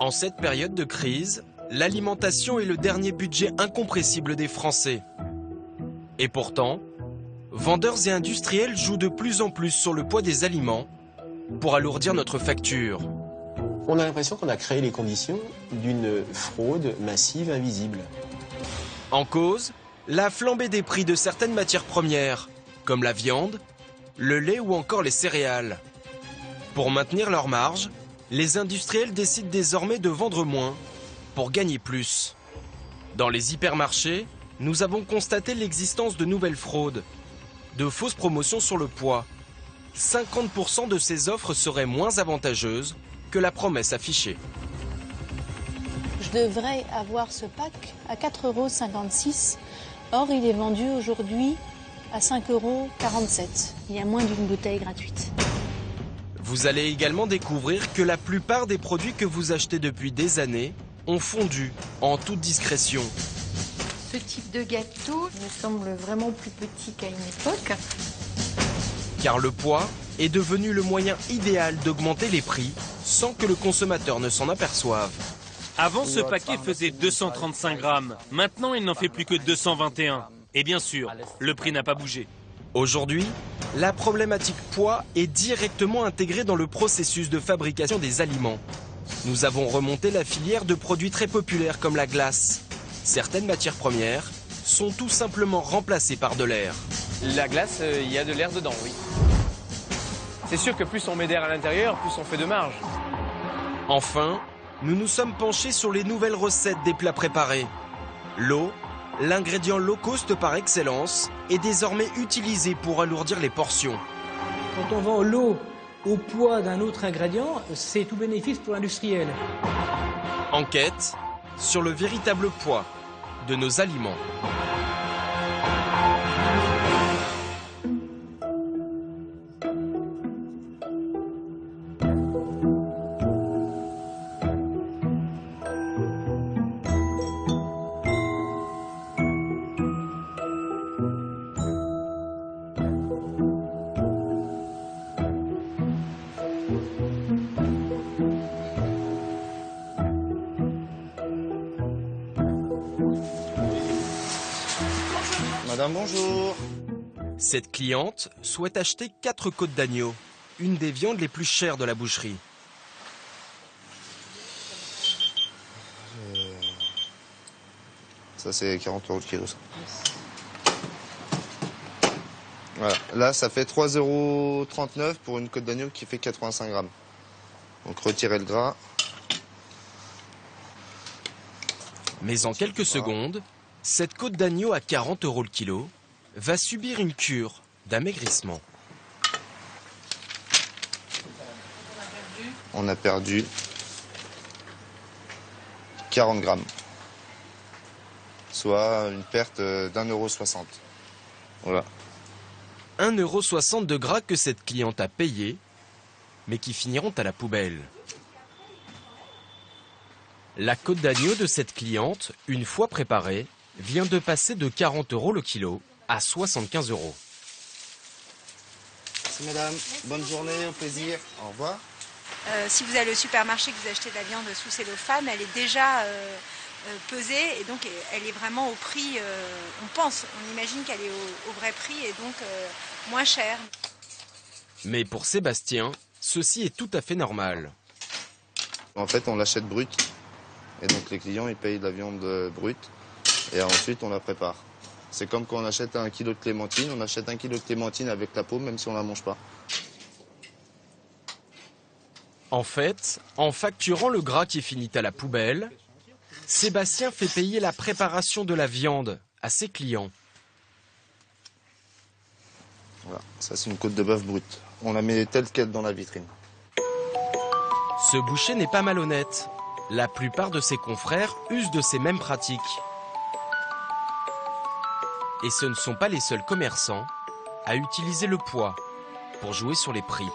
En cette période de crise, l'alimentation est le dernier budget incompressible des Français. Et pourtant, vendeurs et industriels jouent de plus en plus sur le poids des aliments pour alourdir notre facture. On a l'impression qu'on a créé les conditions d'une fraude massive invisible. En cause, la flambée des prix de certaines matières premières, comme la viande, le lait ou encore les céréales. Pour maintenir leurs marges, les industriels décident désormais de vendre moins pour gagner plus. Dans les hypermarchés, nous avons constaté l'existence de nouvelles fraudes, de fausses promotions sur le poids. 50% de ces offres seraient moins avantageuses que la promesse affichée. Je devrais avoir ce pack à 4,56 €. Or, il est vendu aujourd'hui à 5,47 €. Il y a moins d'une bouteille gratuite. Vous allez également découvrir que la plupart des produits que vous achetez depuis des années ont fondu en toute discrétion. Ce type de gâteau me semble vraiment plus petit qu'à une époque. Car le poids est devenu le moyen idéal d'augmenter les prix sans que le consommateur ne s'en aperçoive. Avant, ce paquet faisait 235 grammes. Maintenant, il n'en fait plus que 221. Et bien sûr, le prix n'a pas bougé. Aujourd'hui, la problématique poids est directement intégrée dans le processus de fabrication des aliments. Nous avons remonté la filière de produits très populaires comme la glace. Certaines matières premières sont tout simplement remplacées par de l'air. La glace, il y a de l'air dedans, oui. C'est sûr que plus on met d'air à l'intérieur, plus on fait de marge. Enfin, nous nous sommes penchés sur les nouvelles recettes des plats préparés. L'eau, l'ingrédient low cost par excellence, est désormais utilisé pour alourdir les portions. Quand on vend l'eau au poids d'un autre ingrédient, c'est tout bénéfice pour l'industriel. Enquête sur le véritable poids de nos aliments. Madame, bonjour. Cette cliente souhaite acheter 4 côtes d'agneau, une des viandes les plus chères de la boucherie. Ça, c'est 40 € le kilo, ça. Voilà. Là, ça fait 3,39 € pour une côte d'agneau qui fait 85 grammes. Donc, retirez le gras. Mais en quelques secondes, cette côte d'agneau à 40 € le kilo va subir une cure d'amaigrissement. On a perdu 40 grammes, soit une perte d'1,60 €. Voilà. 1,60 € de gras que cette cliente a payé, mais qui finiront à la poubelle. La côte d'agneau de cette cliente, une fois préparée, vient de passer de 40 € le kilo à 75 €. Merci madame, bonne journée, au plaisir, au revoir. Si vous allez au supermarché que vous achetez de la viande sous cellophane, elle est déjà pesée et donc elle est vraiment au prix, on imagine qu'elle est au vrai prix et donc moins chère. Mais pour Sébastien, ceci est tout à fait normal. En fait, on l'achète brute et donc les clients ils payent de la viande brute et ensuite on la prépare. C'est comme quand on achète 1 kilo de clémentine, on achète 1 kilo de clémentine avec la peau même si on la mange pas. En fait, en facturant le gras qui finit à la poubelle, Sébastien fait payer la préparation de la viande à ses clients. Voilà, ça c'est une côte de bœuf brute. On la met telle qu'elle dans la vitrine. Ce boucher n'est pas malhonnête. La plupart de ses confrères usent de ces mêmes pratiques. Et ce ne sont pas les seuls commerçants à utiliser le poids pour jouer sur les prix.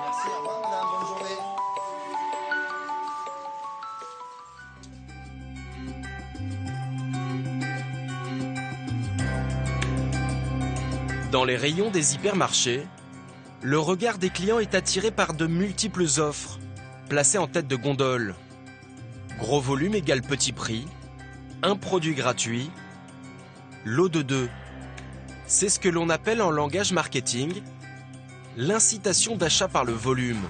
Merci, au revoir madame, bonne journée. Dans les rayons des hypermarchés, le regard des clients est attiré par de multiples offres placé en tête de gondole. Gros volume égale petit prix, un produit gratuit, lot de deux. C'est ce que l'on appelle en langage marketing l'incitation d'achat par le volume.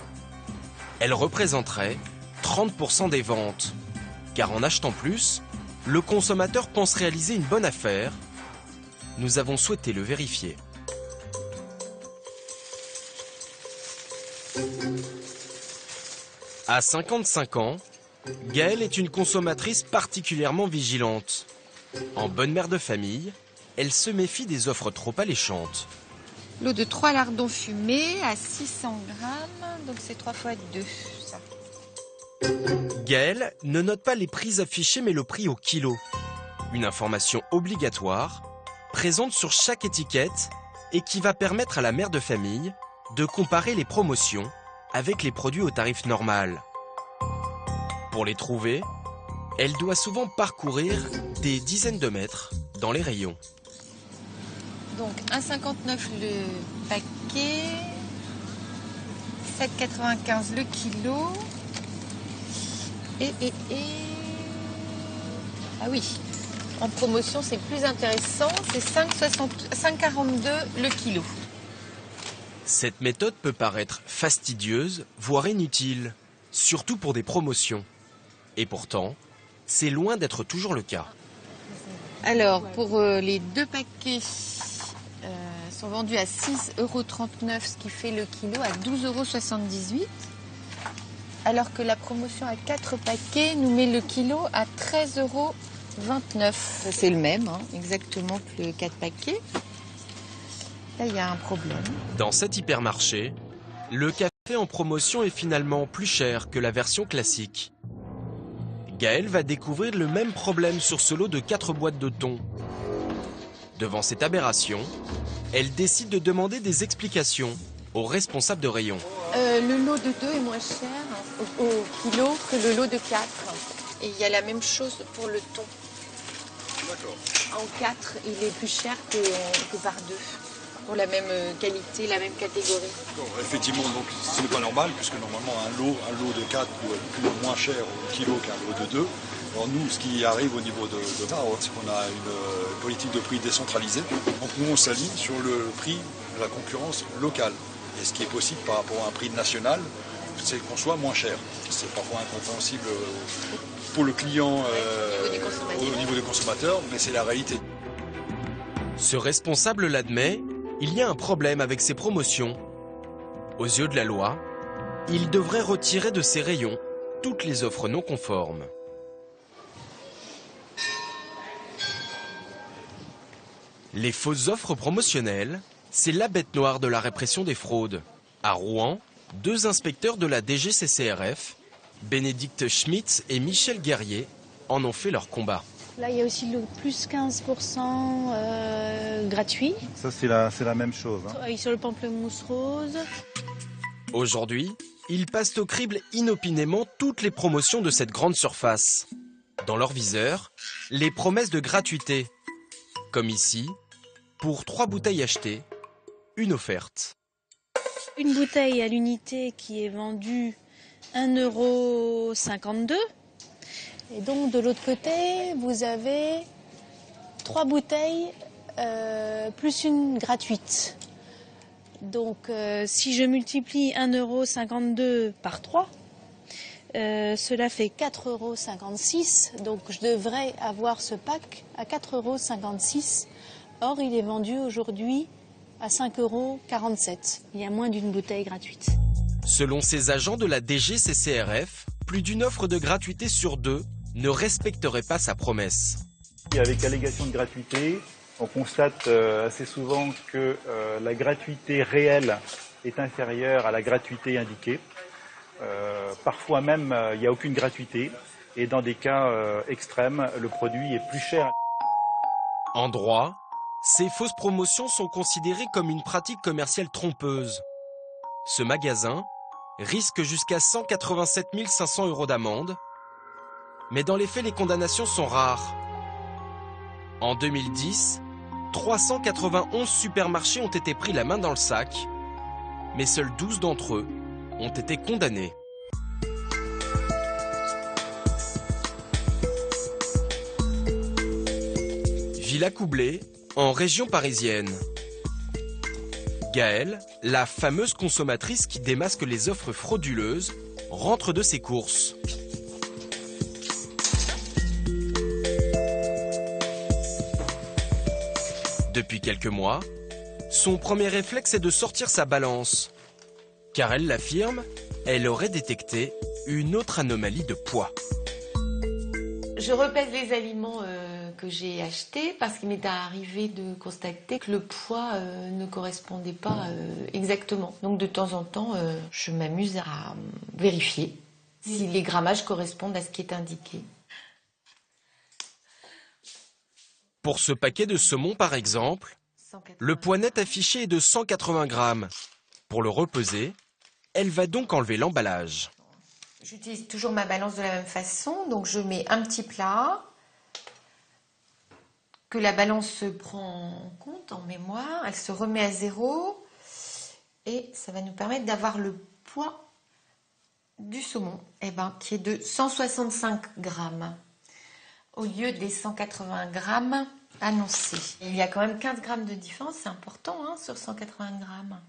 Elle représenterait 30% des ventes, car en achetant plus, le consommateur pense réaliser une bonne affaire. Nous avons souhaité le vérifier. À 55 ans, Gaëlle est une consommatrice particulièrement vigilante. En bonne mère de famille, elle se méfie des offres trop alléchantes. L'eau de 3 lardons fumés à 600 grammes, donc c'est 3 fois 2, ça. Gaëlle ne note pas les prix affichés mais le prix au kilo. Une information obligatoire, présente sur chaque étiquette et qui va permettre à la mère de famille de comparer les promotions avec les produits au tarif normal. Pour les trouver, elle doit souvent parcourir des dizaines de mètres dans les rayons. Donc 1,59 le paquet, 7,95 le kilo. Ah oui, en promotion c'est plus intéressant, c'est 5,42 le kilo. Cette méthode peut paraître fastidieuse, voire inutile, surtout pour des promotions. Et pourtant, c'est loin d'être toujours le cas. Alors, pour les 2 paquets, sont vendus à 6,39 €, ce qui fait le kilo à 12,78 €. Alors que la promotion à 4 paquets nous met le kilo à 13,29 €. C'est le même, hein, exactement que le 4 paquets. Là, il y a un problème. Dans cet hypermarché, le café en promotion est finalement plus cher que la version classique. Gaëlle va découvrir le même problème sur ce lot de 4 boîtes de thon. Devant cette aberration, elle décide de demander des explications aux responsables de rayon. Le lot de 2 est moins cher au kilo que le lot de 4. Et il y a la même chose pour le thon. D'accord. En 4, il est plus cher que par 2. Pour la même qualité, la même catégorie. Effectivement, donc ce n'est pas normal, puisque normalement un lot de 4 doit être plus ou moins cher au kilo qu'un lot de 2. Alors nous, ce qui arrive au niveau de Maro, c'est qu'on a une politique de prix décentralisée. Donc nous, on s'aligne sur le prix de la concurrence locale. Et ce qui est possible par rapport à un prix national, c'est qu'on soit moins cher. C'est parfois incompréhensible pour le client au niveau des consommateurs, mais c'est la réalité. Ce responsable l'admet, il y a un problème avec ces promotions. Aux yeux de la loi, il devrait retirer de ses rayons toutes les offres non conformes. Les fausses offres promotionnelles, c'est la bête noire de la répression des fraudes. À Rouen, 2 inspecteurs de la DGCCRF, Bénédicte Schmitz et Michel Guerrier, en ont fait leur combat. Là, il y a aussi le plus 15% gratuit. Ça, c'est la même chose. Hein. Sur le pamplemousse rose. Aujourd'hui, ils passent au crible inopinément toutes les promotions de cette grande surface. Dans leur viseur, les promesses de gratuité. Comme ici, pour 3 bouteilles achetées, une offerte. Une bouteille à l'unité qui est vendue 1,52 €. Et donc de l'autre côté, vous avez 3 bouteilles plus une gratuite. Donc si je multiplie 1,52 € par 3, cela fait 4,56 €. Donc je devrais avoir ce pack à 4,56 €. Or, il est vendu aujourd'hui à 5,47 €. Il y a moins d'une bouteille gratuite. Selon ces agents de la DGCCRF, plus d'une offre de gratuité sur 2 ne respecterait pas sa promesse. Avec l'allégation de gratuité, on constate assez souvent que la gratuité réelle est inférieure à la gratuité indiquée. Parfois même, il n'y a aucune gratuité. Et dans des cas extrêmes, le produit est plus cher. En droit, ces fausses promotions sont considérées comme une pratique commerciale trompeuse. Ce magasin risque jusqu'à 187 500 € d'amende. Mais dans les faits, les condamnations sont rares. En 2010, 391 supermarchés ont été pris la main dans le sac, mais seuls 12 d'entre eux ont été condamnés. Villacoublay, en région parisienne. Gaëlle, la fameuse consommatrice qui démasque les offres frauduleuses, rentre de ses courses. Depuis quelques mois, son premier réflexe est de sortir sa balance. Car elle l'affirme, elle aurait détecté une autre anomalie de poids. Je repèse les aliments que j'ai achetés parce qu'il m'est arrivé de constater que le poids ne correspondait pas exactement. Donc de temps en temps, je m'amuse à vérifier si les grammages correspondent à ce qui est indiqué. Pour ce paquet de saumon par exemple, le poids net affiché est de 180 grammes. Pour le repeser, elle va donc enlever l'emballage. J'utilise toujours ma balance de la même façon, donc je mets un petit plat que la balance se prend en compte, en mémoire, elle se remet à 0 et ça va nous permettre d'avoir le poids du saumon qui est de 165 grammes au lieu des 180 grammes annoncés. Il y a quand même 15 grammes de différence, c'est important sur 180 grammes,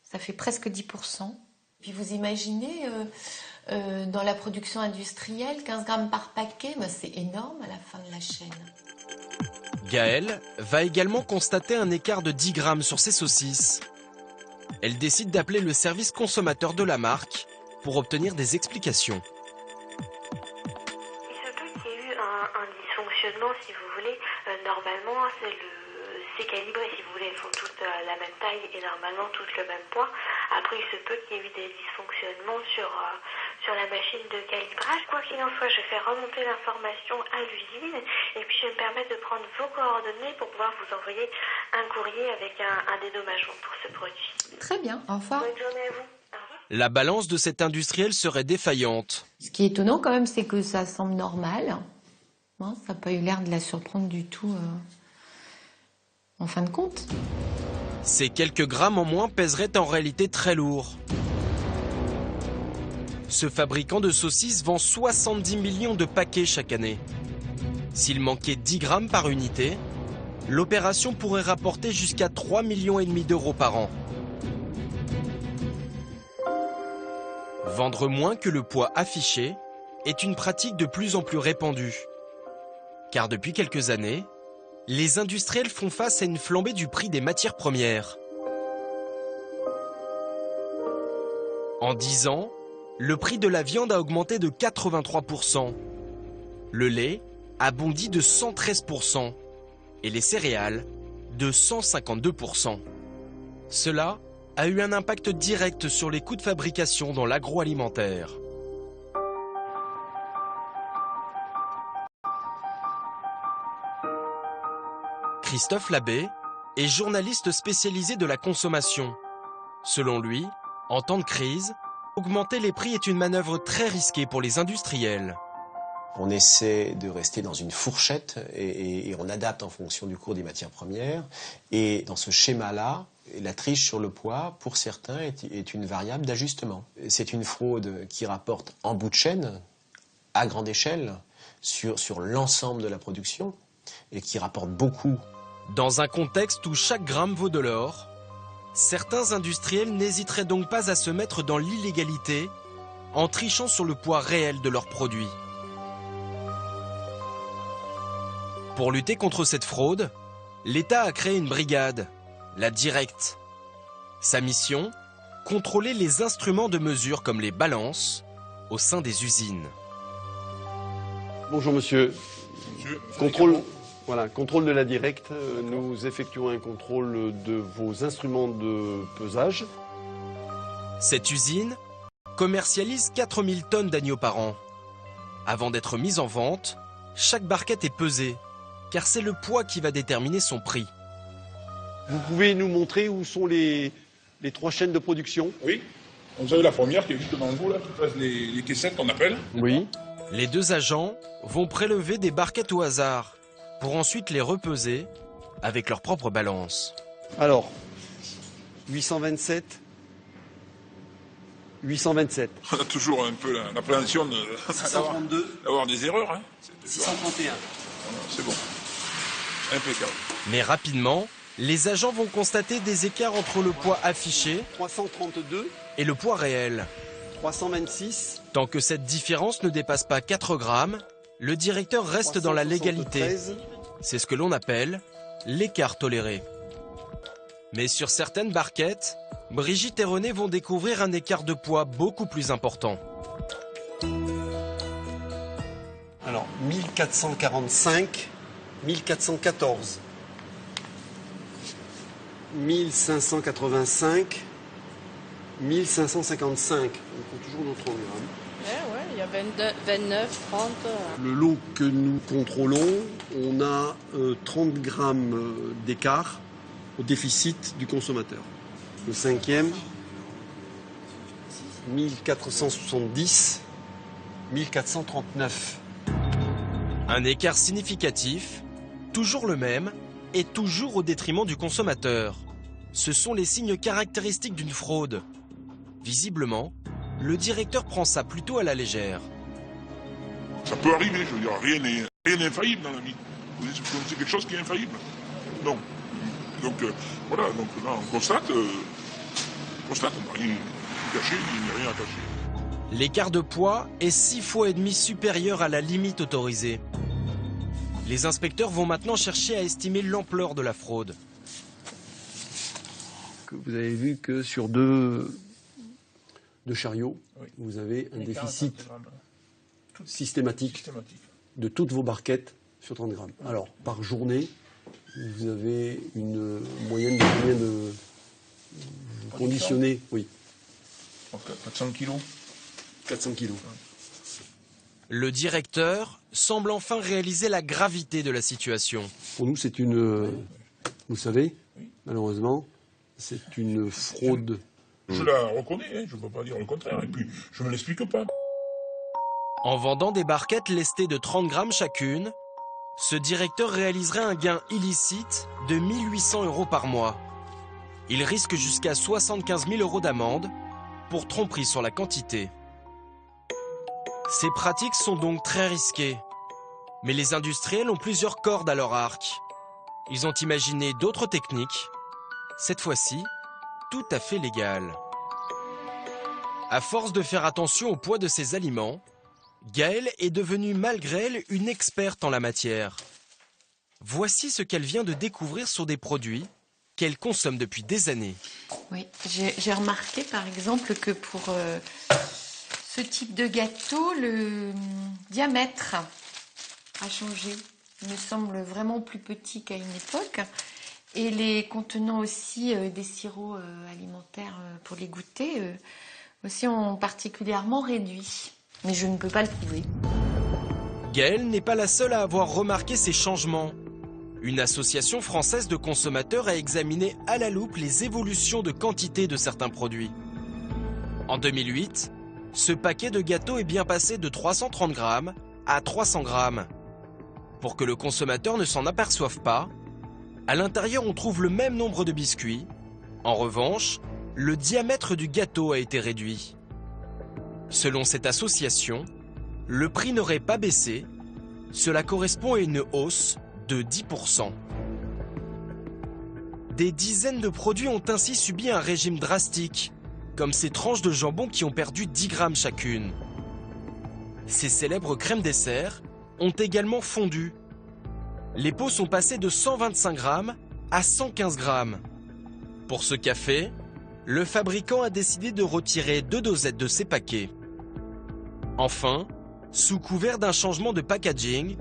ça fait presque 10%. Puis vous imaginez, dans la production industrielle, 15 grammes par paquet, c'est énorme à la fin de la chaîne. Gaëlle va également constater un écart de 10 grammes sur ses saucisses. Elle décide d'appeler le service consommateur de la marque pour obtenir des explications. Il se peut qu'il y ait eu un dysfonctionnement, si vous voulez. Normalement, c'est calibré, si vous voulez, elles font toutes la même taille et normalement toutes le même poids. Après, il se peut qu'il y ait eu des dysfonctionnements sur la machine de calibrage. Quoi qu'il en soit, je fais remonter l'information à l'usine et puis je vais me permettre de prendre vos coordonnées pour pouvoir vous envoyer un courrier avec un dédommagement pour ce produit. Très bien, au revoir. Bonne journée à vous. La balance de cet industriel serait défaillante. Ce qui est étonnant quand même, c'est que ça semble normal. Ça n'a pas eu l'air de la surprendre du tout en fin de compte. Ces quelques grammes en moins pèseraient en réalité très lourd. Ce fabricant de saucisses vend 70 millions de paquets chaque année. S'il manquait 10 grammes par unité, l'opération pourrait rapporter jusqu'à 3,5 millions d'euros par an. Vendre moins que le poids affiché est une pratique de plus en plus répandue. Car depuis quelques années, les industriels font face à une flambée du prix des matières premières. En 10 ans, le prix de la viande a augmenté de 83%. Le lait a bondi de 113% et les céréales de 152%. Cela a eu un impact direct sur les coûts de fabrication dans l'agroalimentaire. Christophe Labbé est journaliste spécialisé de la consommation. Selon lui, en temps de crise, augmenter les prix est une manœuvre très risquée pour les industriels. On essaie de rester dans une fourchette et on adapte en fonction du cours des matières premières. Et dans ce schéma-là, la triche sur le poids, pour certains, est une variable d'ajustement. C'est une fraude qui rapporte en bout de chaîne, à grande échelle, sur l'ensemble de la production et qui rapporte beaucoup. Dans un contexte où chaque gramme vaut de l'or, certains industriels n'hésiteraient donc pas à se mettre dans l'illégalité en trichant sur le poids réel de leurs produits. Pour lutter contre cette fraude, l'État a créé une brigade, la Directe. Sa mission, contrôler les instruments de mesure comme les balances au sein des usines. Bonjour monsieur. Contrôle de la Directe. Nous effectuons un contrôle de vos instruments de pesage. Cette usine commercialise 4000 tonnes d'agneaux par an. Avant d'être mise en vente, chaque barquette est pesée, car c'est le poids qui va déterminer son prix. Vous pouvez nous montrer où sont les 3 chaînes de production? Oui. Vous avez la première qui est juste devant vous, là, qui passe les caissettes, on appelle. Oui. Les deux agents vont prélever des barquettes au hasard, pour ensuite les repeser avec leur propre balance. Alors, 827. 827. On a toujours un peu l'appréhension d'avoir des erreurs. Hein. 631. C'est bon. Impeccable. Mais rapidement, les agents vont constater des écarts entre le poids affiché 332 et le poids réel. 326. Tant que cette différence ne dépasse pas 4 grammes, le directeur reste dans la légalité. C'est ce que l'on appelle l'écart toléré. Mais sur certaines barquettes, Brigitte et René vont découvrir un écart de poids beaucoup plus important. Alors, 1445, 1414, 1585, 1555. On compte toujours notre grammes. Ouais, il y a 22, 29, 30. Le lot que nous contrôlons, on a 30 grammes d'écart au déficit du consommateur. Le cinquième, 1470, 1439. Un écart significatif, toujours le même, et toujours au détriment du consommateur. Ce sont les signes caractéristiques d'une fraude. Visiblement, le directeur prend ça plutôt à la légère. Ça peut arriver, je veux dire, rien n'est infaillible dans la vie. Vous connaissez quelque chose qui est infaillible? Non. Donc voilà, donc là on constate, on n'a rien caché, il n'y a rien à cacher. L'écart de poids est 6,5 fois supérieur à la limite autorisée. Les inspecteurs vont maintenant chercher à estimer l'ampleur de la fraude. Vous avez vu que sur deux chariots, oui, vous avez un déficit systématique de toutes vos barquettes sur 30 grammes. Alors, par journée, vous avez une moyenne de combien de... Vous conditionnez, oui. 400 kilos. 400 kilos. Le directeur semble enfin réaliser la gravité de la situation. Pour nous, c'est une... Vous savez, malheureusement, c'est une fraude. Je la reconnais, hein, je ne peux pas dire le contraire. Et puis, je ne me l'explique pas. En vendant des barquettes lestées de 30 grammes chacune, ce directeur réaliserait un gain illicite de 1 800 € par mois. Il risque jusqu'à 75 000 € d'amende pour tromperie sur la quantité. Ces pratiques sont donc très risquées. Mais les industriels ont plusieurs cordes à leur arc. Ils ont imaginé d'autres techniques, cette fois-ci tout à fait légales. À force de faire attention au poids de ses aliments, Gaëlle est devenue malgré elle une experte en la matière. Voici ce qu'elle vient de découvrir sur des produits qu'elle consomme depuis des années. Oui, j'ai remarqué par exemple que pour ce type de gâteau, le diamètre a changé. Il me semble vraiment plus petit qu'à une époque. Et les contenants aussi des sirops alimentaires pour les goûters aussi ont particulièrement réduit. Mais je ne peux pas le prouver. Gaëlle n'est pas la seule à avoir remarqué ces changements. Une association française de consommateurs a examiné à la loupe les évolutions de quantité de certains produits. En 2008, ce paquet de gâteaux est bien passé de 330 grammes à 300 grammes. Pour que le consommateur ne s'en aperçoive pas, à l'intérieur on trouve le même nombre de biscuits. En revanche, le diamètre du gâteau a été réduit. Selon cette association, le prix n'aurait pas baissé. Cela correspond à une hausse de 10%. Des dizaines de produits ont ainsi subi un régime drastique, comme ces tranches de jambon qui ont perdu 10 grammes chacune. Ces célèbres crèmes dessert ont également fondu. Les pots sont passés de 125 grammes à 115 grammes. Pour ce café, le fabricant a décidé de retirer 2 dosettes de ses paquets. Enfin, sous couvert d'un changement de packaging,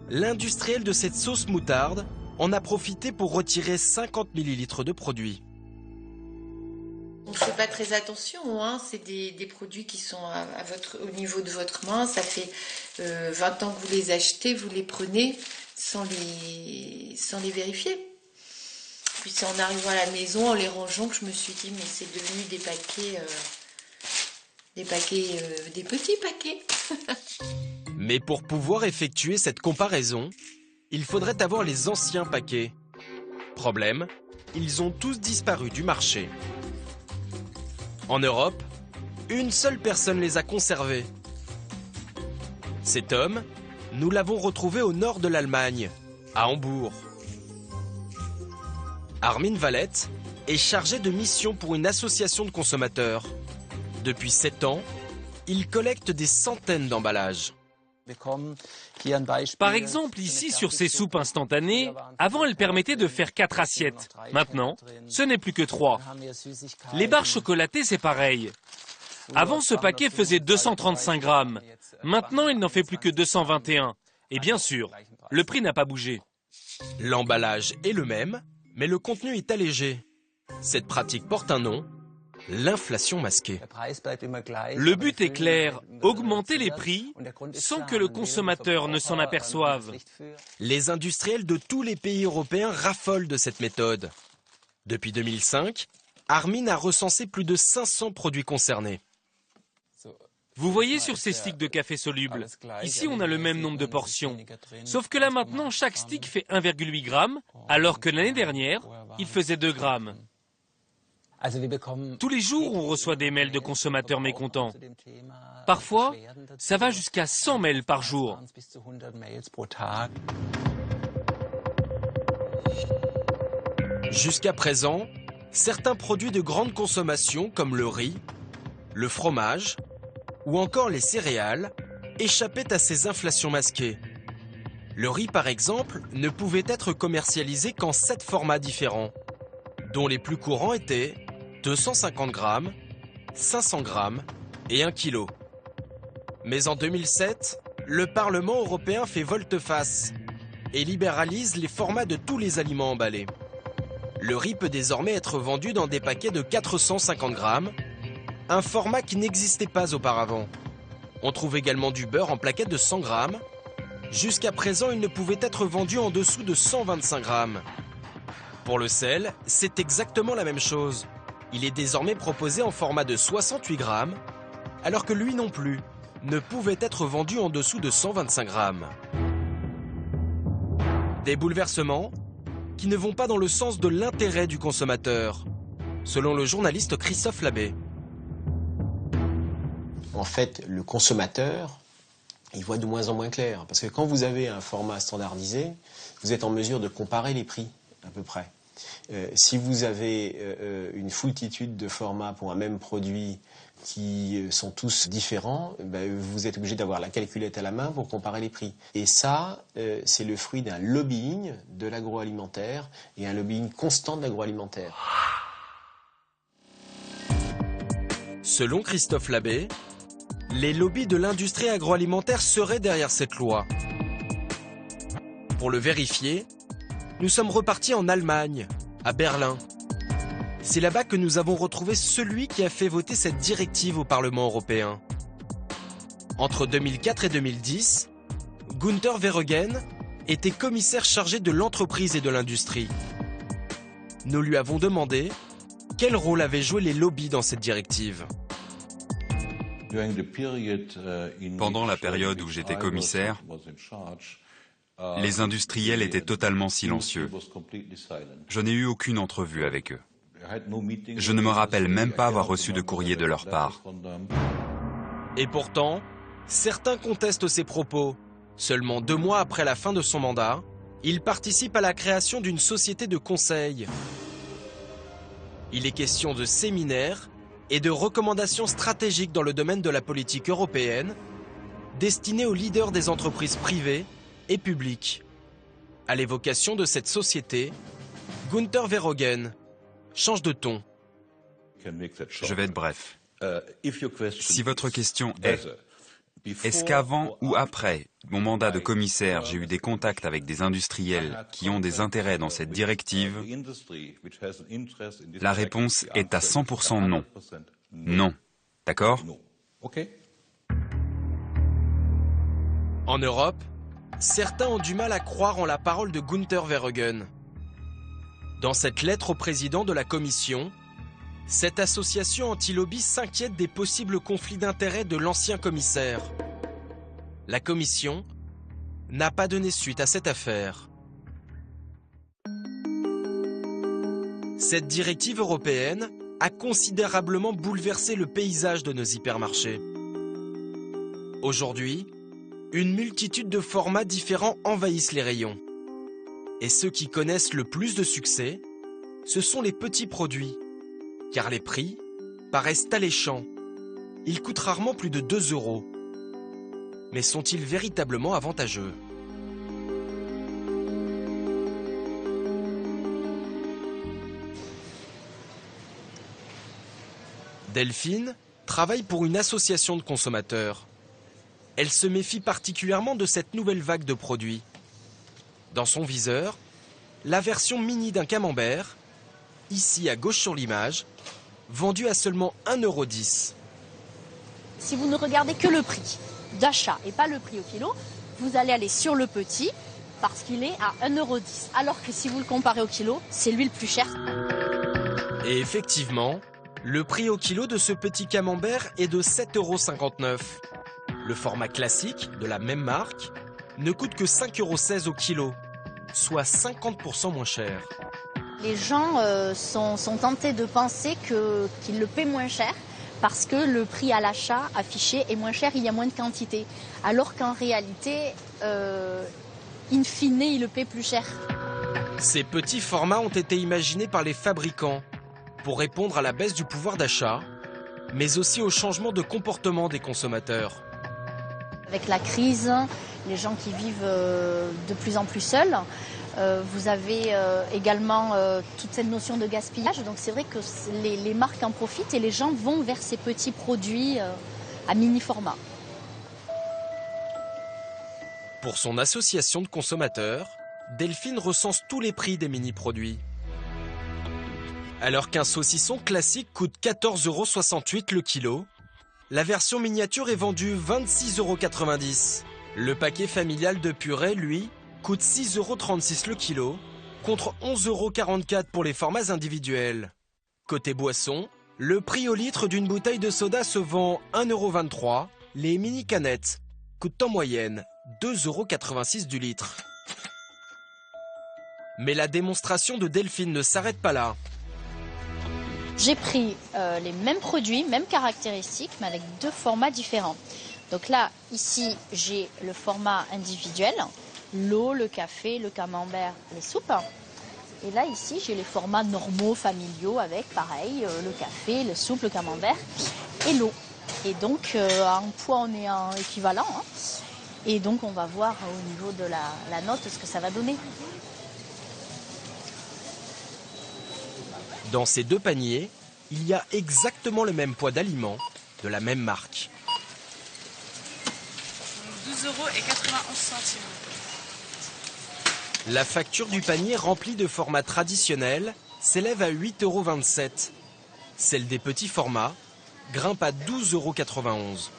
l'industriel de cette sauce moutarde en a profité pour retirer 50 ml de produit. On ne fait pas très attention, hein. C'est des produits qui sont au niveau de votre main. Ça fait 20 ans que vous les achetez, vous les prenez sans les vérifier. Puis c'est en arrivant à la maison, en les rangeant, que je me suis dit, mais c'est devenu des petits paquets. Mais pour pouvoir effectuer cette comparaison, il faudrait avoir les anciens paquets. Problème, ils ont tous disparu du marché. En Europe, une seule personne les a conservés. Cet homme, nous l'avons retrouvé au nord de l'Allemagne, à Hambourg. Armin Valette est chargé de mission pour une association de consommateurs. Depuis 7 ans, il collecte des centaines d'emballages. Par exemple, ici, sur ces soupes instantanées, avant, elles permettaient de faire 4 assiettes. Maintenant, ce n'est plus que 3. Les barres chocolatées, c'est pareil. Avant, ce paquet faisait 235 grammes. Maintenant, il n'en fait plus que 221. Et bien sûr, le prix n'a pas bougé. L'emballage est le même, mais le contenu est allégé. Cette pratique porte un nom, l'inflation masquée. Le but est clair, augmenter les prix sans que le consommateur ne s'en aperçoive. Les industriels de tous les pays européens raffolent de cette méthode. Depuis 2005, Armin a recensé plus de 500 produits concernés. Vous voyez sur ces sticks de café soluble, ici on a le même nombre de portions. Sauf que là maintenant, chaque stick fait 1,8 g, alors que l'année dernière, il faisait 2 grammes. Tous les jours, on reçoit des mails de consommateurs mécontents. Parfois, ça va jusqu'à 100 mails par jour. Jusqu'à présent, certains produits de grande consommation comme le riz, le fromage ou encore les céréales échappaient à ces inflations masquées. Le riz, par exemple, ne pouvait être commercialisé qu'en 7 formats différents, dont les plus courants étaient 250 grammes, 500 grammes et 1 kg. Mais en 2007, le Parlement européen fait volte-face et libéralise les formats de tous les aliments emballés. Le riz peut désormais être vendu dans des paquets de 450 grammes, un format qui n'existait pas auparavant. On trouve également du beurre en plaquettes de 100 grammes. Jusqu'à présent, il ne pouvait être vendu en dessous de 125 grammes. Pour le sel, c'est exactement la même chose. Il est désormais proposé en format de 68 grammes, alors que lui non plus ne pouvait être vendu en dessous de 125 grammes. Des bouleversements qui ne vont pas dans le sens de l'intérêt du consommateur, selon le journaliste Christophe Labbé. En fait, le consommateur, il voit de moins en moins clair. Parce que quand vous avez un format standardisé, vous êtes en mesure de comparer les prix, à peu près. Si vous avez une foultitude de formats pour un même produit qui sont tous différents, vous êtes obligé d'avoir la calculette à la main pour comparer les prix. Et ça, c'est le fruit d'un lobbying de l'agroalimentaire et un lobbying constant de l'agroalimentaire. Selon Christophe Labbé, les lobbies de l'industrie agroalimentaire seraient derrière cette loi. Pour le vérifier, nous sommes repartis en Allemagne, à Berlin. C'est là-bas que nous avons retrouvé celui qui a fait voter cette directive au Parlement européen. Entre 2004 et 2010, Günther Verheugen était commissaire chargé de l'entreprise et de l'industrie. Nous lui avons demandé quel rôle avaient joué les lobbies dans cette directive. Pendant la période où j'étais commissaire, les industriels étaient totalement silencieux. Je n'ai eu aucune entrevue avec eux. Je ne me rappelle même pas avoir reçu de courrier de leur part. Et pourtant, certains contestent ces propos. Seulement 2 mois après la fin de son mandat, il participe à la création d'une société de conseil. Il est question de séminaires et de recommandations stratégiques dans le domaine de la politique européenne, destinées aux leaders des entreprises privées et publiques. À l'évocation de cette société, Günther Verheugen change de ton. Je vais être bref. Si votre question est-ce qu'avant ou après mon mandat de commissaire, j'ai eu des contacts avec des industriels qui ont des intérêts dans cette directive, la réponse est à 100% non. Non. D'accord ? En Europe, certains ont du mal à croire en la parole de Günther Verheugen. Dans cette lettre au président de la Commission, cette association anti-lobby s'inquiète des possibles conflits d'intérêts de l'ancien commissaire. La Commission n'a pas donné suite à cette affaire. Cette directive européenne a considérablement bouleversé le paysage de nos hypermarchés. Aujourd'hui, une multitude de formats différents envahissent les rayons. Et ceux qui connaissent le plus de succès ce sont les petits produits, car les prix paraissent alléchants. Ils coûtent rarement plus de 2 €. Mais sont-ils véritablement avantageux ? Delphine travaille pour une association de consommateurs. Elle se méfie particulièrement de cette nouvelle vague de produits. Dans son viseur, la version mini d'un camembert, ici à gauche sur l'image, vendue à seulement 1,10 €. Si vous ne regardez que le prix d'achat et pas le prix au kilo, vous allez aller sur le petit parce qu'il est à 1,10 €. Alors que si vous le comparez au kilo, c'est lui le plus cher. Et effectivement, le prix au kilo de ce petit camembert est de 7,59 €. Le format classique de la même marque ne coûte que 5,16 € au kilo, soit 50% moins cher. Les gens sont tentés de penser qu'ils le paient moins cher parce que le prix à l'achat affiché est moins cher, il y a moins de quantité. Alors qu'en réalité, in fine, ils le paient plus cher. Ces petits formats ont été imaginés par les fabricants pour répondre à la baisse du pouvoir d'achat, mais aussi au changement de comportement des consommateurs. Avec la crise, les gens qui vivent de plus en plus seuls, vous avez également toute cette notion de gaspillage. Donc c'est vrai que les marques en profitent et les gens vont vers ces petits produits à mini format. Pour son association de consommateurs, Delphine recense tous les prix des mini-produits. Alors qu'un saucisson classique coûte 14,68 € le kilo, la version miniature est vendue 26,90 €. Le paquet familial de purée, lui, coûte 6,36 € le kilo, contre 11,44 € pour les formats individuels. Côté boisson, le prix au litre d'une bouteille de soda se vend 1,23 €. Les mini-canettes coûtent en moyenne 2,86 € du litre. Mais la démonstration de Delphine ne s'arrête pas là. J'ai pris les mêmes produits, mêmes caractéristiques, mais avec deux formats différents. Donc là, ici, j'ai le format individuel, l'eau, le café, le camembert, les soupes. Et là, ici, j'ai les formats normaux, familiaux, avec, pareil, le café, le soupe, le camembert et l'eau. Et donc, en poids, on est en équivalent. Hein. Et donc, on va voir au niveau de la note ce que ça va donner. Dans ces deux paniers, il y a exactement le même poids d'aliments de la même marque. 12,91 €. La facture du panier rempli de format traditionnel s'élève à 8,27 €. Celle des petits formats grimpe à 12,91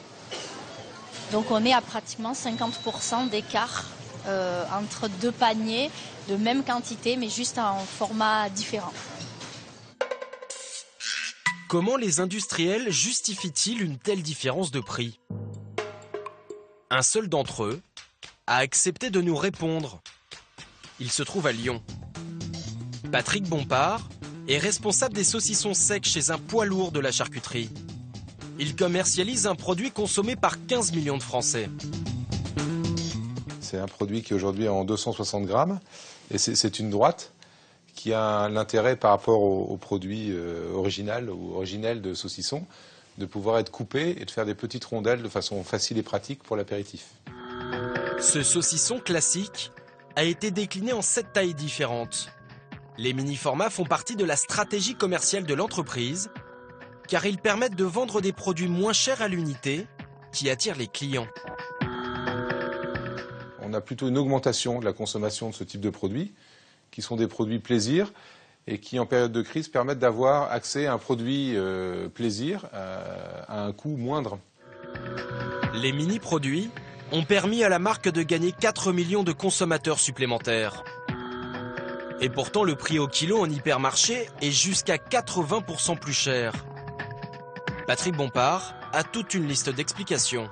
€. Donc on est à pratiquement 50% d'écart entre deux paniers de même quantité, mais juste en format différent. Comment les industriels justifient-ils une telle différence de prix? Un seul d'entre eux a accepté de nous répondre. Il se trouve à Lyon. Patrick Bompard est responsable des saucissons secs chez un poids lourd de la charcuterie. Il commercialise un produit consommé par 15 millions de Français. C'est un produit qui aujourd'hui est en 260 grammes et c'est une droite qui a l'intérêt par rapport au produit original ou originel de saucisson de pouvoir être coupé et de faire des petites rondelles de façon facile et pratique pour l'apéritif. Ce saucisson classique a été décliné en 7 tailles différentes. Les mini-formats font partie de la stratégie commerciale de l'entreprise car ils permettent de vendre des produits moins chers à l'unité qui attirent les clients. On a plutôt une augmentation de la consommation de ce type de produits qui sont des produits plaisir et qui en période de crise permettent d'avoir accès à un produit plaisir à un coût moindre. Les mini-produits ont permis à la marque de gagner 4 millions de consommateurs supplémentaires. Et pourtant, le prix au kilo en hypermarché est jusqu'à 80% plus cher. Patrick Bompard a toute une liste d'explications.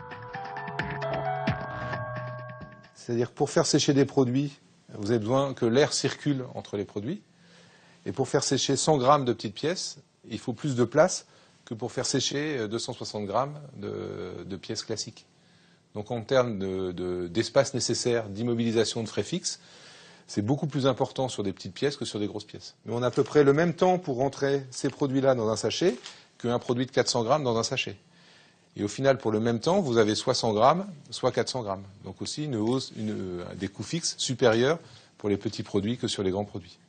C'est-à-dire pour faire sécher des produits, vous avez besoin que l'air circule entre les produits. Et pour faire sécher 100 grammes de petites pièces, il faut plus de place que pour faire sécher 260 grammes de pièces classiques. Donc en termes d'espace nécessaire, d'immobilisation de frais fixes, c'est beaucoup plus important sur des petites pièces que sur des grosses pièces. Mais on a à peu près le même temps pour rentrer ces produits-là dans un sachet qu'un produit de 400 grammes dans un sachet. Et au final, pour le même temps, vous avez soit 100 grammes, soit 400 grammes. Donc aussi une hausse, des coûts fixes supérieurs pour les petits produits que sur les grands produits.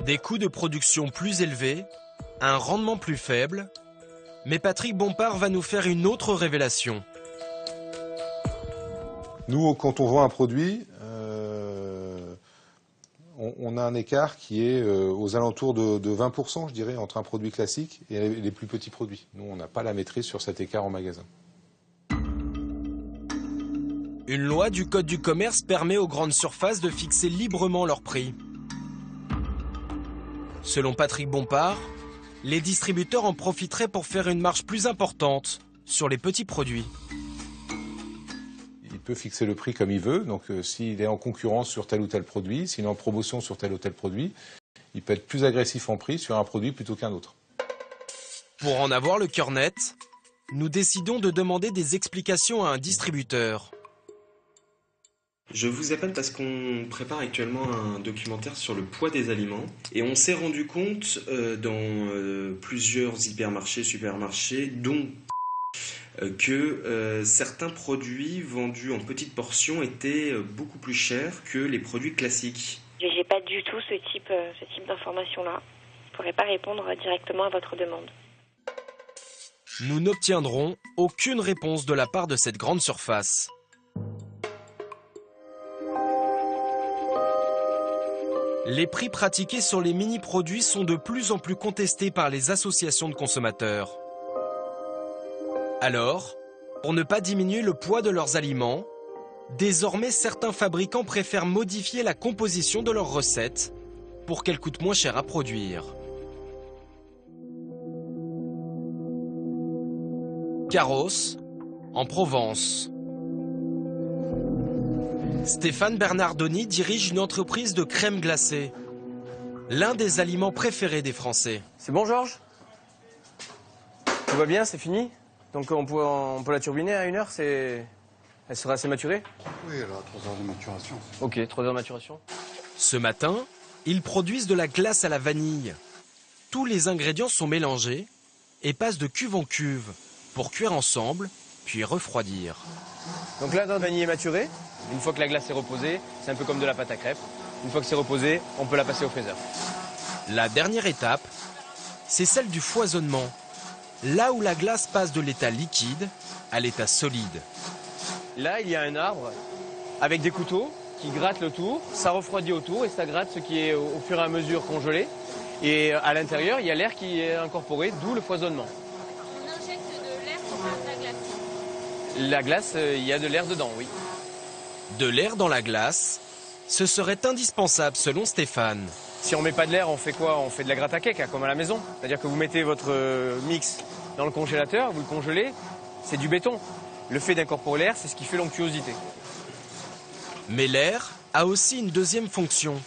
Des coûts de production plus élevés, un rendement plus faible, mais Patrick Bompard va nous faire une autre révélation. Nous, quand on vend un produit, on a un écart qui est aux alentours de 20%, je dirais, entre un produit classique et les plus petits produits. Nous, on n'a pas la maîtrise sur cet écart en magasin. Une loi du Code du commerce permet aux grandes surfaces de fixer librement leurs prix. Selon Patrick Bompard, les distributeurs en profiteraient pour faire une marge plus importante sur les petits produits. Il peut fixer le prix comme il veut, donc s'il est en concurrence sur tel ou tel produit, s'il est en promotion sur tel ou tel produit, il peut être plus agressif en prix sur un produit plutôt qu'un autre. Pour en avoir le cœur net, nous décidons de demander des explications à un distributeur. Je vous appelle parce qu'on prépare actuellement un documentaire sur le poids des aliments et on s'est rendu compte dans plusieurs hypermarchés, supermarchés, dont que certains produits vendus en petites portions étaient beaucoup plus chers que les produits classiques. J'ai pas du tout ce type d'information-là. Je pourrais pas répondre directement à votre demande. Nous n'obtiendrons aucune réponse de la part de cette grande surface. Les prix pratiqués sur les mini-produits sont de plus en plus contestés par les associations de consommateurs. Alors, pour ne pas diminuer le poids de leurs aliments, désormais certains fabricants préfèrent modifier la composition de leurs recettes pour qu'elles coûtent moins cher à produire. Carros, en Provence. Stéphane Bernardoni dirige une entreprise de crème glacée, l'un des aliments préférés des Français. C'est bon, Georges? Tout va bien, c'est fini? Donc on peut la turbiner à 1 heure, elle sera assez maturée? Oui, elle a 3 heures de maturation. Ok, 3 heures de maturation. Ce matin, ils produisent de la glace à la vanille. Tous les ingrédients sont mélangés et passent de cuve en cuve pour cuire ensemble, puis refroidir. Donc là, notre vanille est maturée. Une fois que la glace est reposée, c'est un peu comme de la pâte à crêpes. Une fois que c'est reposé, on peut la passer au fraiseur. La dernière étape, c'est celle du foisonnement. Là où la glace passe de l'état liquide à l'état solide. Là, il y a un arbre avec des couteaux qui grattent le tour. Ça refroidit autour et ça gratte ce qui est au fur et à mesure congelé. Et à l'intérieur, il y a l'air qui est incorporé, d'où le foisonnement. On injecte de l'air pour faire de la glace. La glace, il y a de l'air dedans, oui. De l'air dans la glace, ce serait indispensable selon Stéphane. Si on met pas de l'air, on fait quoi? On fait de la gratte à cake, comme à la maison. C'est-à-dire que vous mettez votre mix dans le congélateur, vous le congelez, c'est du béton. Le fait d'incorporer l'air, c'est ce qui fait l'onctuosité. Mais l'air a aussi une deuxième fonction.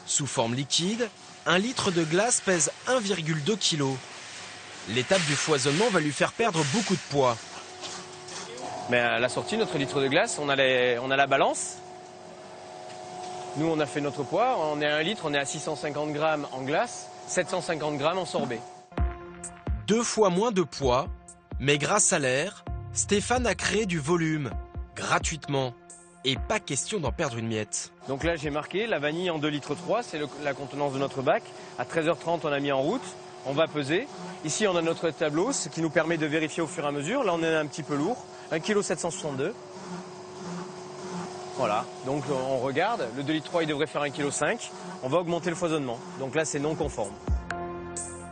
Sous forme liquide, 1 litre de glace pèse 1,2 kg. L'étape du foisonnement va lui faire perdre beaucoup de poids. Mais à la sortie, notre litre de glace, on a la balance. Nous, on a fait notre poids. On est à 1 litre, on est à 650 grammes en glace, 750 grammes en sorbet. 2 fois moins de poids, mais grâce à l'air, Stéphane a créé du volume, gratuitement. Et pas question d'en perdre une miette. Donc là, j'ai marqué la vanille en 2,3 litres, c'est la contenance de notre bac. À 13h30, on a mis en route. On va peser. Ici, on a notre tableau, ce qui nous permet de vérifier au fur et à mesure. Là, on est un petit peu lourd. 1,762 kg. Voilà, donc on regarde. Le 2,3 litres, il devrait faire 1,5 kg. On va augmenter le foisonnement. Donc là, c'est non conforme.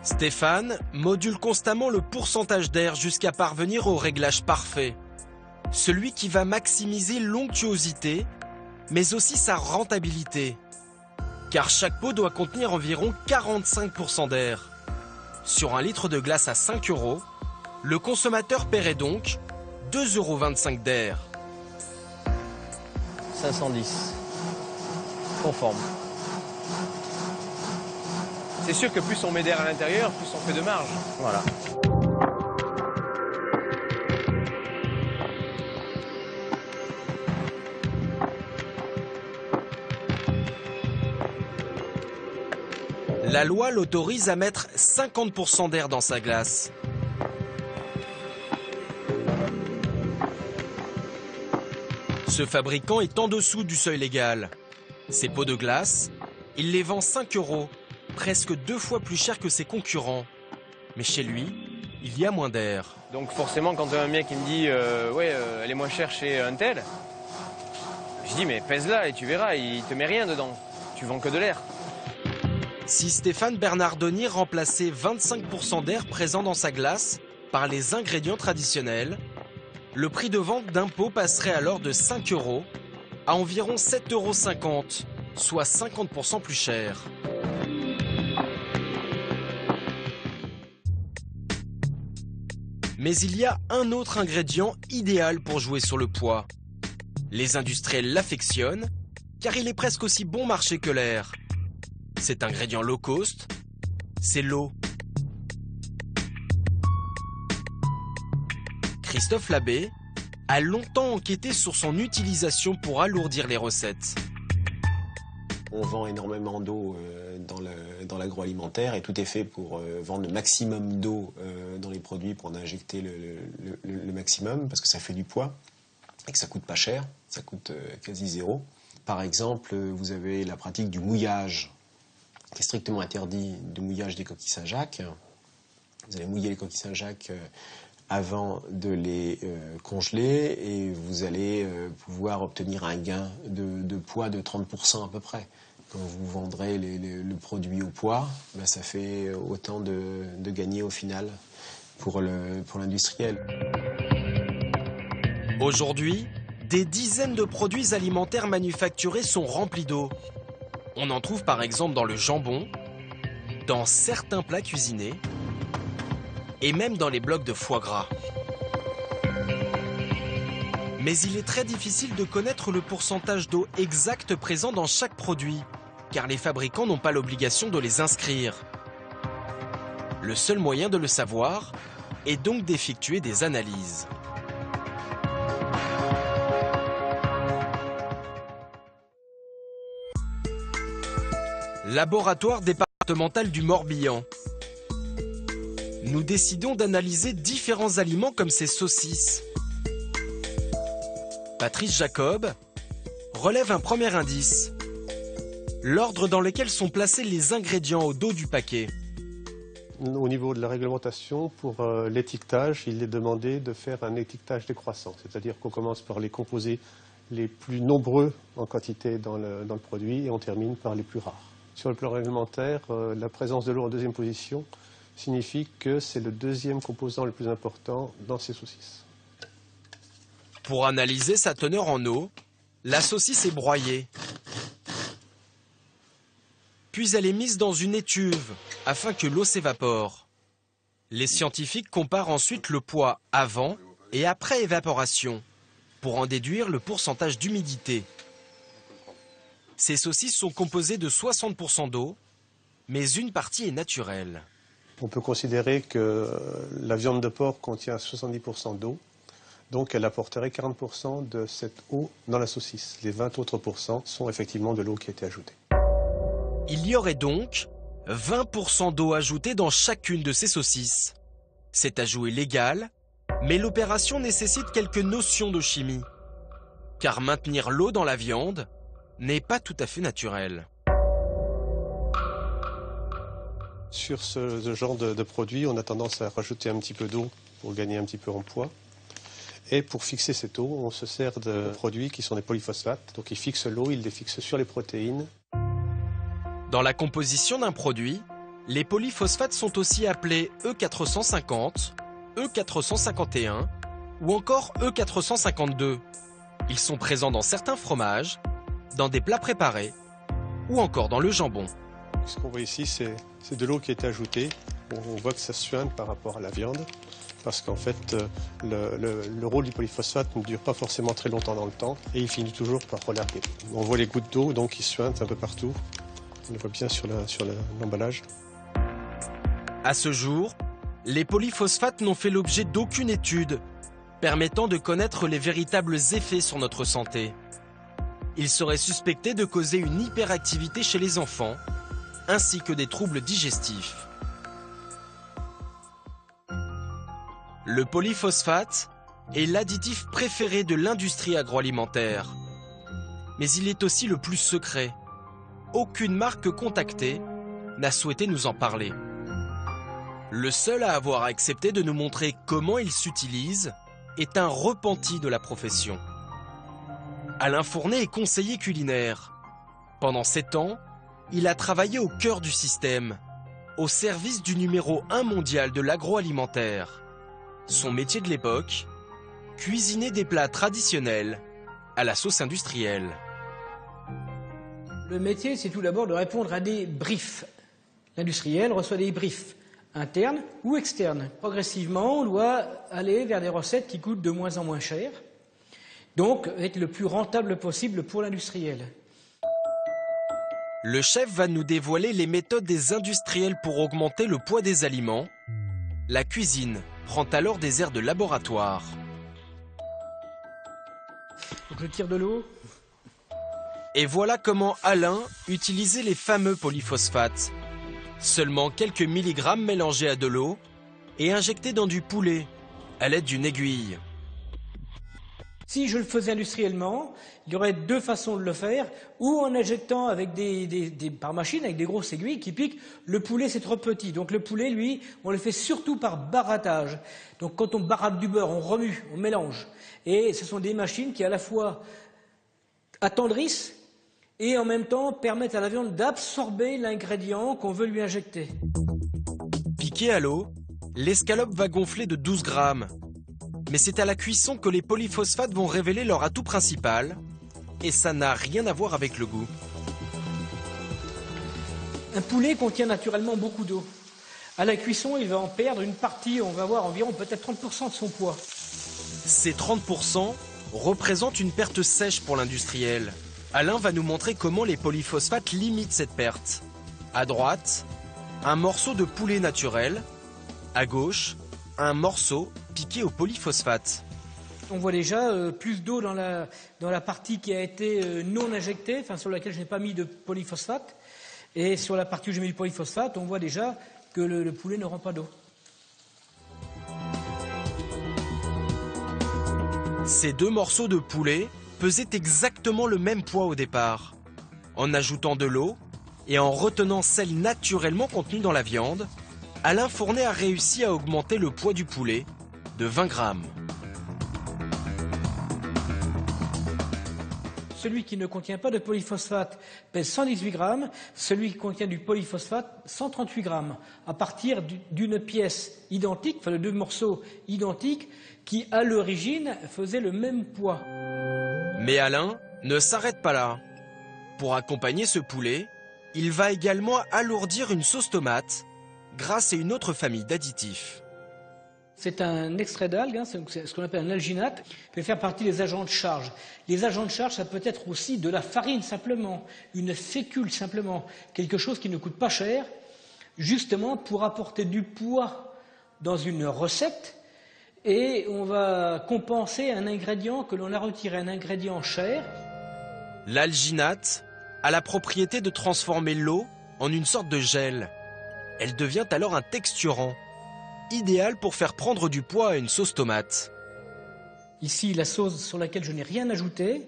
Stéphane module constamment le pourcentage d'air jusqu'à parvenir au réglage parfait. Celui qui va maximiser l'onctuosité, mais aussi sa rentabilité. Car chaque pot doit contenir environ 45% d'air. Sur 1 litre de glace à 5 €, le consommateur paierait donc 2,25 € d'air. 510. Conforme. C'est sûr que plus on met d'air à l'intérieur, plus on fait de marge. Voilà. La loi l'autorise à mettre 50% d'air dans sa glace. Ce fabricant est en dessous du seuil légal. Ses pots de glace, il les vend 5 €, presque 2 fois plus cher que ses concurrents. Mais chez lui, il y a moins d'air. Donc forcément, quand un mec il me dit elle est moins chère chez un tel, je dis mais pèse-la et tu verras, il te met rien dedans. Tu vends que de l'air. Si Stéphane Bernardoni remplaçait 25% d'air présent dans sa glace par les ingrédients traditionnels, le prix de vente d'un pot passerait alors de 5 € à environ 7,50 €, soit 50% plus cher. Mais il y a un autre ingrédient idéal pour jouer sur le poids. Les industriels l'affectionnent car il est presque aussi bon marché que l'air. Cet ingrédient low cost, c'est l'eau. Christophe Labbé a longtemps enquêté sur son utilisation pour alourdir les recettes. On vend énormément d'eau dans l'agroalimentaire et tout est fait pour vendre le maximum d'eau dans les produits pour en injecter le maximum parce que ça fait du poids et que ça coûte pas cher, ça coûte quasi zéro. Par exemple, vous avez la pratique du mouillage qui est strictement interdit, de mouillage des coquilles Saint-Jacques. Vous allez mouiller les coquilles Saint-Jacques avant de les congeler et vous allez pouvoir obtenir un gain de poids de 30% à peu près. Quand vous vendrez le produit au poids, ben ça fait autant de gagner au final pour l'industriel. Aujourd'hui, des dizaines de produits alimentaires manufacturés sont remplis d'eau. On en trouve par exemple dans le jambon, dans certains plats cuisinés et même dans les blocs de foie gras. Mais il est très difficile de connaître le pourcentage d'eau exact présent dans chaque produit, car les fabricants n'ont pas l'obligation de les inscrire. Le seul moyen de le savoir est donc d'effectuer des analyses. Laboratoire départemental du Morbihan. Nous décidons d'analyser différents aliments comme ces saucisses. Patrice Jacob relève un premier indice. L'ordre dans lequel sont placés les ingrédients au dos du paquet. Au niveau de la réglementation, pour l'étiquetage, il est demandé de faire un étiquetage décroissant. C'est-à-dire qu'on commence par les composés les plus nombreux en quantité dans le produit et on termine par les plus rares. Sur le plan réglementaire, la présence de l'eau en deuxième position signifie que c'est le deuxième composant le plus important dans ces saucisses. Pour analyser sa teneur en eau, la saucisse est broyée. Puis elle est mise dans une étuve afin que l'eau s'évapore. Les scientifiques comparent ensuite le poids avant et après évaporation pour en déduire le pourcentage d'humidité. Ces saucisses sont composées de 60% d'eau, mais une partie est naturelle. On peut considérer que la viande de porc contient 70% d'eau, donc elle apporterait 40% de cette eau dans la saucisse. Les 20 autres pourcents sont effectivement de l'eau qui a été ajoutée. Il y aurait donc 20% d'eau ajoutée dans chacune de ces saucisses. C'est ajout légal, mais l'opération nécessite quelques notions de chimie. Car maintenir l'eau dans la viande n'est pas tout à fait naturel. Sur ce genre de produit, on a tendance à rajouter un petit peu d'eau pour gagner un petit peu en poids. Et pour fixer cette eau, on se sert de produits qui sont des polyphosphates. Donc ils fixent l'eau, ils les fixent sur les protéines. Dans la composition d'un produit, les polyphosphates sont aussi appelés E450, E451 ou encore E452. Ils sont présents dans certains fromages, dans des plats préparés ou encore dans le jambon. Ce qu'on voit ici, c'est de l'eau qui est ajoutée. On voit que ça suinte par rapport à la viande parce qu'en fait, le rôle du polyphosphate ne dure pas forcément très longtemps dans le temps et il finit toujours par relarguer. On voit les gouttes d'eau donc qui suintent un peu partout. On le voit bien sur l'emballage. À ce jour, les polyphosphates n'ont fait l'objet d'aucune étude permettant de connaître les véritables effets sur notre santé. Ils seraient suspectés de causer une hyperactivité chez les enfants, ainsi que des troubles digestifs. Le polyphosphate est l'additif préféré de l'industrie agroalimentaire. Mais il est aussi le plus secret. Aucune marque contactée n'a souhaité nous en parler. Le seul à avoir accepté de nous montrer comment il s'utilise est un repenti de la profession. Alain Fournet est conseiller culinaire. Pendant 7 ans, il a travaillé au cœur du système, au service du numéro 1 mondial de l'agroalimentaire. Son métier de l'époque, cuisiner des plats traditionnels à la sauce industrielle. Le métier, c'est tout d'abord de répondre à des briefs. L'industriel reçoit des briefs internes ou externes. Progressivement, on doit aller vers des recettes qui coûtent de moins en moins cher, donc être le plus rentable possible pour l'industriel. Le chef va nous dévoiler les méthodes des industriels pour augmenter le poids des aliments. La cuisine prend alors des airs de laboratoire. Donc je tire de l'eau. Et voilà comment Alain utilisait les fameux polyphosphates. Seulement quelques milligrammes mélangés à de l'eau et injectés dans du poulet à l'aide d'une aiguille. Si je le faisais industriellement, il y aurait 2 façons de le faire, ou en injectant avec par machine, avec des grosses aiguilles qui piquent. Le poulet, c'est trop petit. Donc le poulet, lui, on le fait surtout par barattage. Donc quand on baratte du beurre, on remue, on mélange. Et ce sont des machines qui à la fois attendrissent et en même temps permettent à la viande d'absorber l'ingrédient qu'on veut lui injecter. Piqué à l'eau, l'escalope va gonfler de 12 grammes. Mais c'est à la cuisson que les polyphosphates vont révéler leur atout principal, et ça n'a rien à voir avec le goût. Un poulet contient naturellement beaucoup d'eau. À la cuisson, il va en perdre une partie, on va voir environ peut-être 30% de son poids. Ces 30% représentent une perte sèche pour l'industriel. Alain va nous montrer comment les polyphosphates limitent cette perte. À droite, un morceau de poulet naturel. À gauche, un morceau piqué au polyphosphate. On voit déjà plus d'eau dans la partie qui a été non injectée, enfin sur laquelle je n'ai pas mis de polyphosphate. Et sur la partie où j'ai mis du polyphosphate, on voit déjà que le poulet ne rend pas d'eau. Ces 2 morceaux de poulet pesaient exactement le même poids au départ. En ajoutant de l'eau et en retenant celle naturellement contenue dans la viande, Alain Fournet a réussi à augmenter le poids du poulet de 20 grammes. Celui qui ne contient pas de polyphosphate pèse 118 grammes, celui qui contient du polyphosphate 138 grammes, à partir d'une pièce identique, enfin de 2 morceaux identiques, qui à l'origine faisaient le même poids. Mais Alain ne s'arrête pas là. Pour accompagner ce poulet, il va également alourdir une sauce tomate grâce à une autre famille d'additifs. C'est un extrait d'algue, c'est ce qu'on appelle un alginate, qui peut faire partie des agents de charge. Les agents de charge, ça peut être aussi de la farine simplement, une fécule simplement, quelque chose qui ne coûte pas cher, justement pour apporter du poids dans une recette, et on va compenser un ingrédient que l'on a retiré, un ingrédient cher. L'alginate a la propriété de transformer l'eau en une sorte de gel. Elle devient alors un texturant, idéal pour faire prendre du poids à une sauce tomate. Ici, la sauce sur laquelle je n'ai rien ajouté,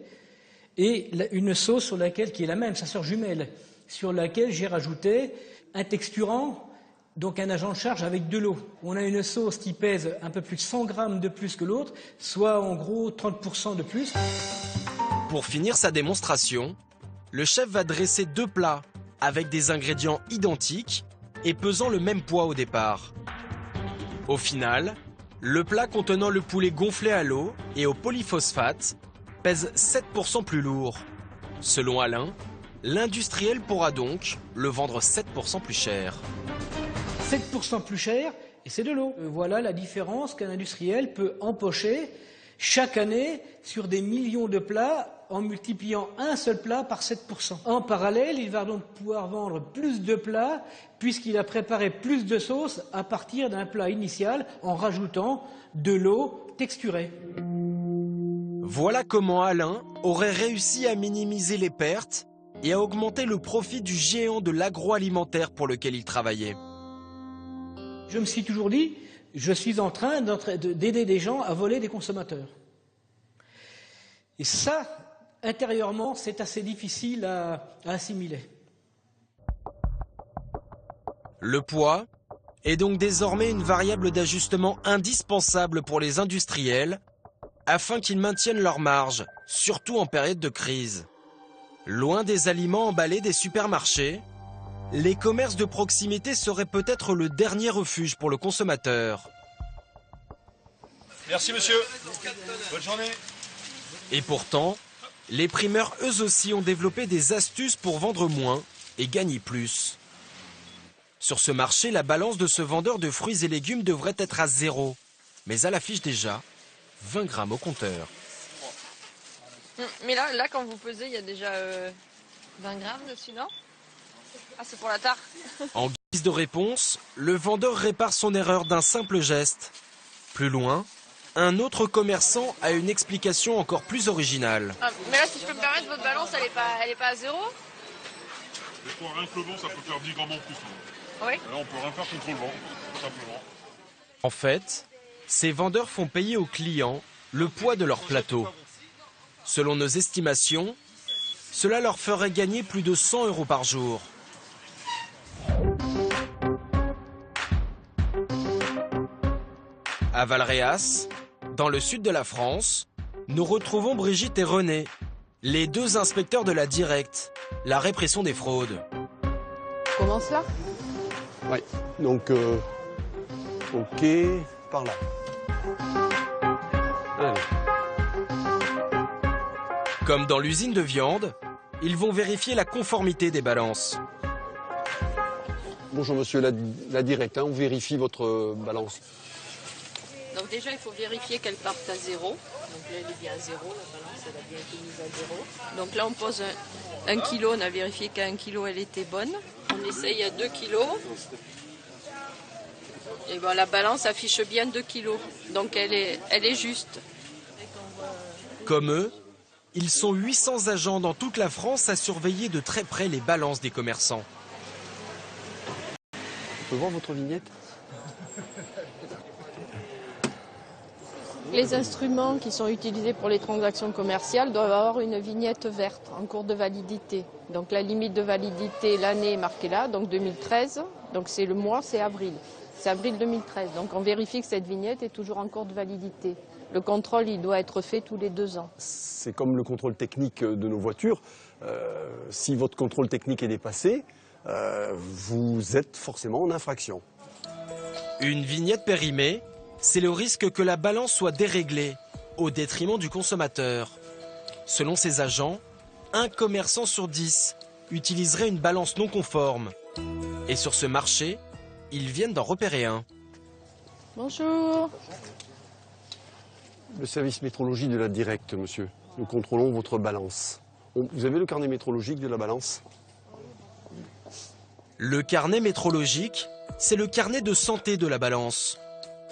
et une sauce sur laquelle, qui est la même, sa sœur jumelle, sur laquelle j'ai rajouté un texturant, donc un agent de charge avec de l'eau. On a une sauce qui pèse un peu plus de 100 grammes de plus que l'autre, soit en gros 30% de plus. Pour finir sa démonstration, le chef va dresser 2 plats avec des ingrédients identiques et pesant le même poids au départ. Au final, le plat contenant le poulet gonflé à l'eau et au polyphosphate pèse 7% plus lourd. Selon Alain, l'industriel pourra donc le vendre 7% plus cher. 7% plus cher, et c'est de l'eau. Voilà la différence qu'un industriel peut empocher chaque année sur des millions de plats en multipliant un seul plat par 7%. En parallèle, il va donc pouvoir vendre plus de plats puisqu'il a préparé plus de sauce à partir d'un plat initial en rajoutant de l'eau texturée. Voilà comment Alain aurait réussi à minimiser les pertes et à augmenter le profit du géant de l'agroalimentaire pour lequel il travaillait. Je me suis toujours dit, je suis en train d'aider des gens à voler des consommateurs. Et ça, intérieurement, c'est assez difficile à assimiler. Le poids est donc désormais une variable d'ajustement indispensable pour les industriels afin qu'ils maintiennent leurs marges, surtout en période de crise. Loin des aliments emballés des supermarchés, les commerces de proximité seraient peut-être le dernier refuge pour le consommateur. Merci monsieur. Bonne journée. Et pourtant, les primeurs eux aussi ont développé des astuces pour vendre moins et gagner plus. Sur ce marché, la balance de ce vendeur de fruits et légumes devrait être à 0. Mais elle affiche déjà 20 grammes au compteur. Mais là, quand vous pesez, il y a déjà 20 grammes dessus, non? Ah, c'est pour la tare. En guise de réponse, le vendeur répare son erreur d'un simple geste. Plus loin, un autre commerçant a une explication encore plus originale. Ah, mais là, si je peux me permettre, votre balance, elle est pas à 0? Des fois, rien que le vent, ça peut faire 10 grammes en plus. Oui. Là, on peut rien faire contre le vent, tout simplement. En fait, ces vendeurs font payer aux clients le poids de leur plateau. Selon nos estimations, cela leur ferait gagner plus de 100 € par jour. À Valréas, dans le sud de la France, nous retrouvons Brigitte et René, les deux inspecteurs de la Directe, la répression des fraudes. On commence là? Oui, donc, ok, par là. Allez. Comme dans l'usine de viande, ils vont vérifier la conformité des balances. Bonjour monsieur la Directe, on vérifie votre balance. Donc déjà, il faut vérifier qu'elle parte à 0. Donc là, elle est bien à 0, la balance, elle a bien été mise à 0. Donc là, on pose 1 kg, on a vérifié qu'à 1 kg, elle était bonne. On essaye à 2 kg. Et bon, la balance affiche bien 2 kg. Donc elle est juste. Comme eux, ils sont 800 agents dans toute la France à surveiller de très près les balances des commerçants. On peut voir votre vignette ? Les instruments qui sont utilisés pour les transactions commerciales doivent avoir une vignette verte en cours de validité. Donc la limite de validité, l'année est marquée là, donc 2013. Donc c'est le mois, c'est avril. C'est avril 2013. Donc on vérifie que cette vignette est toujours en cours de validité. Le contrôle, il doit être fait tous les 2 ans. C'est comme le contrôle technique de nos voitures. Si votre contrôle technique est dépassé, vous êtes forcément en infraction. Une vignette périmée, c'est le risque que la balance soit déréglée, au détriment du consommateur. Selon ces agents, un commerçant sur 10 utiliserait une balance non conforme. Et sur ce marché, ils viennent d'en repérer un. Bonjour. Le service métrologie de la Directe, monsieur. Nous contrôlons votre balance. Vous avez le carnet métrologique de la balance? Le carnet métrologique, c'est le carnet de santé de la balance.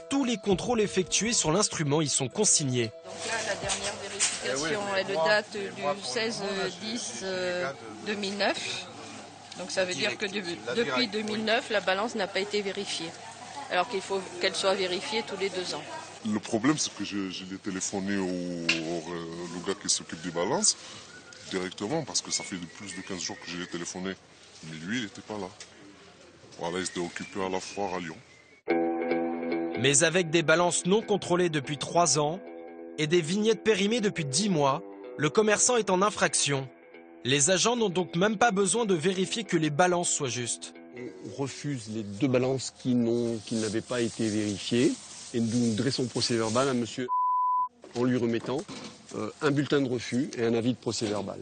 Tous les contrôles effectués sur l'instrument y sont consignés. Donc là, la dernière vérification, elle date du 16-10-2009. Donc ça veut dire que depuis 2009, la balance n'a pas été vérifiée. Alors qu'il faut qu'elle soit vérifiée tous les 2 ans. Le problème, c'est que je l'ai téléphoné au gars qui s'occupe des balances directement, parce que ça fait plus de 15 jours que je l'ai téléphoné. Mais lui, il n'était pas là. Voilà, il était occupé à la foire à Lyon. Mais avec des balances non contrôlées depuis 3 ans et des vignettes périmées depuis 10 mois, le commerçant est en infraction. Les agents n'ont donc même pas besoin de vérifier que les balances soient justes. On refuse les 2 balances qui n'avaient pas été vérifiées et nous dressons procès verbal à monsieur en lui remettant un bulletin de refus et un avis de procès verbal.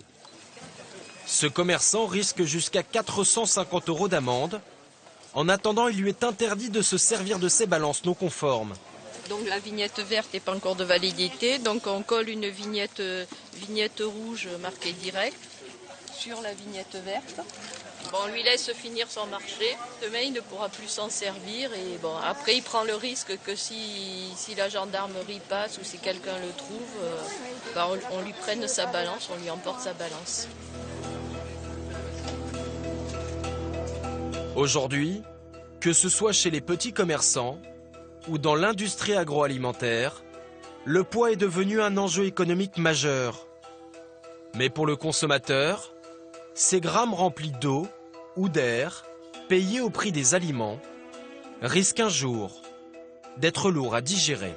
Ce commerçant risque jusqu'à 450 € d'amende. En attendant, il lui est interdit de se servir de ces balances non conformes. Donc la vignette verte n'est pas encore de validité, donc on colle une vignette rouge marquée Direct sur la vignette verte. Bon, on lui laisse finir son marché, demain il ne pourra plus s'en servir et bon, après il prend le risque que si la gendarmerie passe ou si quelqu'un le trouve, on lui prenne sa balance, on lui emporte sa balance. Aujourd'hui, que ce soit chez les petits commerçants ou dans l'industrie agroalimentaire, le poids est devenu un enjeu économique majeur. Mais pour le consommateur, ces grammes remplis d'eau ou d'air, payés au prix des aliments, risquent un jour d'être lourds à digérer.